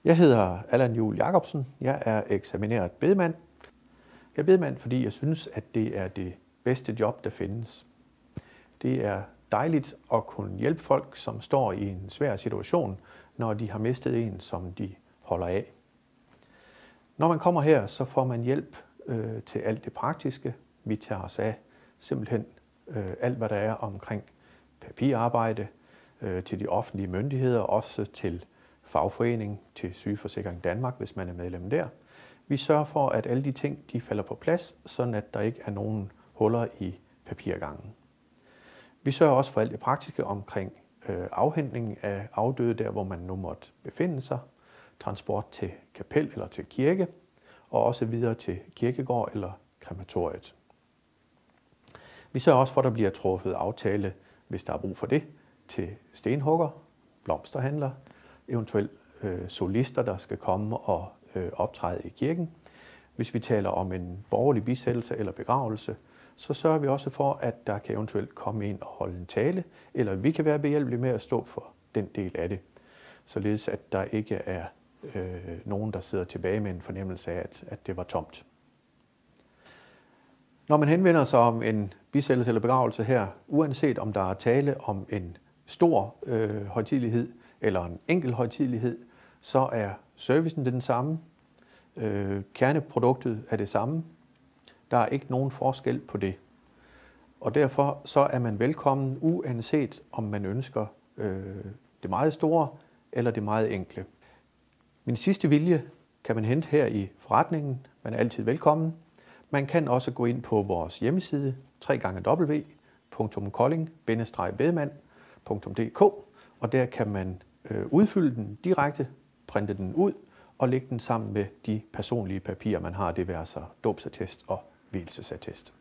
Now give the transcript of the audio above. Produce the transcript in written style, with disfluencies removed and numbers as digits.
Jeg hedder Allan Juhl Jacobsen. Jeg er eksamineret bedemand. Jeg er bedemand, fordi jeg synes, at det er det bedste job, der findes. Det er dejligt at kunne hjælpe folk, som står i en svær situation, når de har mistet en, som de holder af. Når man kommer her, så får man hjælp til alt det praktiske. Vi tager os af simpelthen alt, hvad der er omkring papirarbejde, til de offentlige myndigheder, også til fagforening, til Sygeforsikring Danmark, hvis man er medlem der. Vi sørger for, at alle de ting de falder på plads, sådan at der ikke er nogen huller i papirgangen. Vi sørger også for alt det praktiske omkring afhentning af afdøde, der hvor man nu måtte befinde sig, transport til kapel eller til kirke, og også videre til kirkegård eller krematoriet. Vi sørger også for, at der bliver truffet aftale, hvis der er brug for det, til stenhugger, blomsterhandler, eventuelt solister, der skal komme og optræde i kirken. Hvis vi taler om en borgerlig bisættelse eller begravelse, så sørger vi også for, at der kan eventuelt komme en og holde en tale, eller vi kan være behjælpelige med at stå for den del af det, således at der ikke er nogen, der sidder tilbage med en fornemmelse af, at det var tomt. Når man henvender sig om en bisættelse eller begravelse her, uanset om der er tale om en stor højtidelighed eller en enkelt højtidelighed, så er servicen den samme. Kerneproduktet er det samme. Der er ikke nogen forskel på det. Og derfor så er man velkommen, uanset om man ønsker det meget store eller det meget enkle. Min sidste vilje kan man hente her i forretningen. Man er altid velkommen. Man kan også gå ind på vores hjemmeside www.kolding-bedemand.dk, og der kan man udfylde den direkte, printe den ud og lægge den sammen med de personlige papirer, man har, det være sig dåbsattest og vielsesattest.